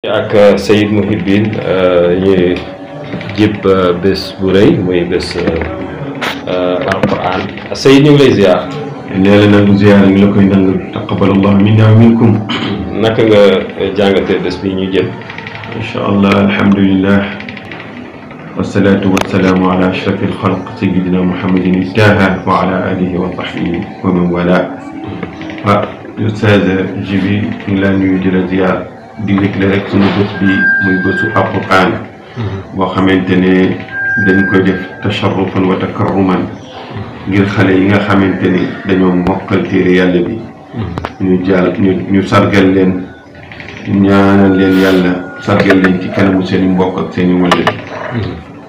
ak Sayid Muhiddin ñu jib bés bu rëy muy bés alquran Sayid ñu ngi lay ziar. nee la nangu ziar ngi la koy nangu taqabbalallahu minna wa minkum. naka nga jàngatee bés bi ñu jëm. incha allah alhamdulillah wasalaatu wasalaamu ala ashrafi alxalq sayidina muhammadin istaha wa ala alihi wa sahbihi wa man wala. Ustaz Jibi ñu ngi laa nuyu di la ziar di yëgle rek suñu bés bi muy bésu alquran boo xamante ne dañ koy def tasharrufan wa takarruman ngir xale yi nga xamante ni dañoo mokkal téere yàlla bi ñu sargal leen ñaanal leen yàlla sargal leen ci kanamu seen i mbokk ak seen i wëllëg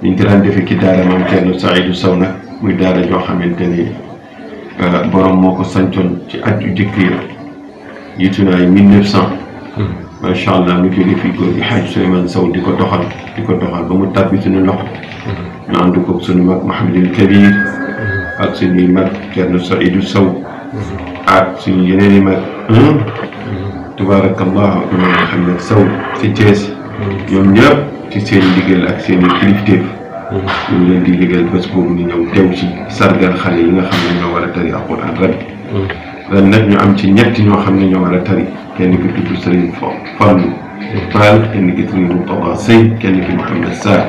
ñu ko daan defee ci daara maam Thierno Saïdou Sow nag muy daara joo xamante ni borom moo ko sancoon ci at yu jëkk ya jiitu na ay 1900 macha allah ñu jóge fii góor gi Hadj Souleymane Sow di ko doxal ba mu tàbbi suñu loxo ñu ànd ko suñu mag Mouhamadul Kabir ak suñuy mag Thierno Saïdou Sow ak suñu yeneen i mag tabaarakallah imam Mouhamed Sow si Thiès ñoom ñëpp ci seen liggéey ak seen i kilifteef ñu ngi leen di liggéeyal bés boobu ñu ñëw teew ci sargal xale yi nga xam ne ñoo war a tari alquran ren nag ñu am ci ñetti ñoo xam ne ñoo war a tari kenn ki tudd Serigne Fallou Fall kenn ki tudd Moustapha Sey kenn ki Mouhamed Sarr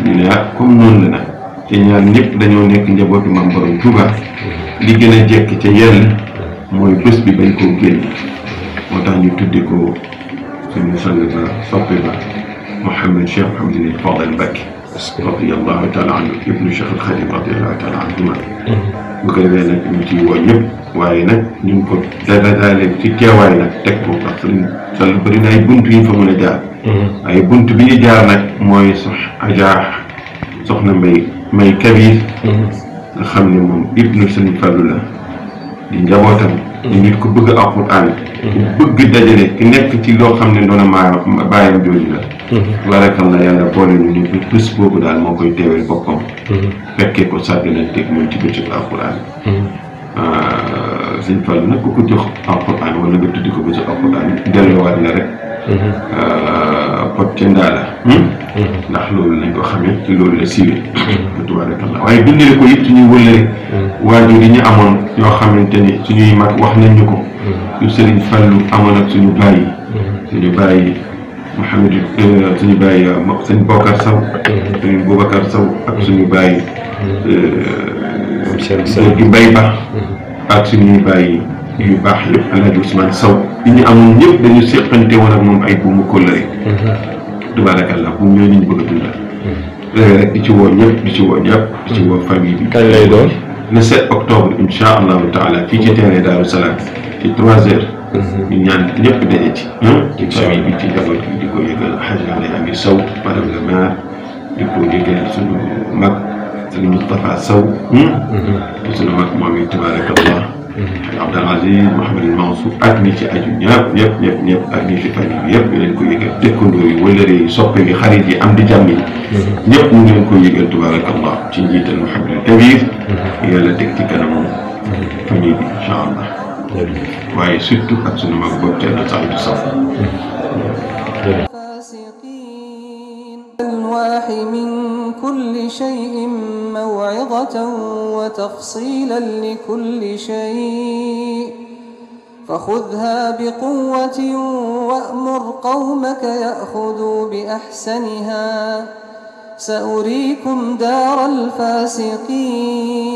ñu ne comme noonu la nag te ñaar ñëpp dañoo nekk njabootu Maam Borom Touba li gën a jekk ca yell mooy bés bi bañ koo génn moo tax ñu tudde ko suñu sang ba soppe ba Mouhamed Cheikh Mouhamadul Fadal Mbacké radiyallahu taala anhu ibnu Cheikh al Khadim radiyallahu taala anhuma bu ko defee nag ñu ciy woo ñëpp waaye nag ñu ngi ko daale ci teewaay nag teg ko parce que sol bëri na ay bunt yi ñu fa mën a jaar ay bunt bi ñu jaar nag mooy soxna may Kabir nga xam ne moom ibnu Sëriñ Fallu la di njabootam di nit ku bëgg alquran ku bëgg dajale ki nekk ci loo xam ne doona bàyyam jooju la barakallah yàlla boole ñu ni bés boobu daal moo koy teewel boppam fekkee ko sàggananteeg moom ci bëccëg alquran Sëñ Fallu nag ku ko jox alquran wala nga tuddi ko bëccëg alquran delloowaat la rek pot ca ndaala ndax loolu lañ ko xamee ci loolu la siiwee tabarakallah waaye bindale ko it suñuy wëllëre waajur yi ñu amoon yoo xamante ni suñuy mag wax nañ ñu ko su Sëriñ Fallu amoon ak suñu bàyyi Mouhamed suñu bàyyi sëñ Bokar Sow sëñ Boubacar Sow ak suñu bàyyi góor gi Mbay Ba ak suñuy bàyyi yu baax yëpp Alaaji Ousmane Sow yi ñu amoon ñëpp dañu seqante woon ak moom ay buumu kóllëre tabarakallah bu ñoo ñu bëgg a dundal rek di ci woo ñëpp di ci woo famille bi kañ lay doon le 7 octobre insha allahu taala fii ci terrain Daaru Salaam ci 3 heures ñu ñaan ñëpp daje ci famille bi ci jaboot bi di ko yëgal Hadj Alay Ami Sow madame le maire di ko yëgal suñu mag sëñ Moustapha Sow suñu mag moom it tabarakallah Abdul Aziz Mouhamadul Mansour ak ñi ci aju ñëpp ak ñi ci famille bi yëpp ñu leen ko yëgal dëkkandoo yi wëllëre yi soppe yi xarit yi am di jàmm yi ñëpp ñu leen ko yëgal tabarakallah ci njiital Mouhamadul Kabir yàlla teg ci kanam famille bi incha allah waaye surtout ak sunu mag boobu Thierno Saïdou Sow الألواح من كل شيء موعظة وتفصيلا لكل شيء فخذها بقوة وأمر قومك يأخذوا بأحسنها سأريكم دار الفاسقين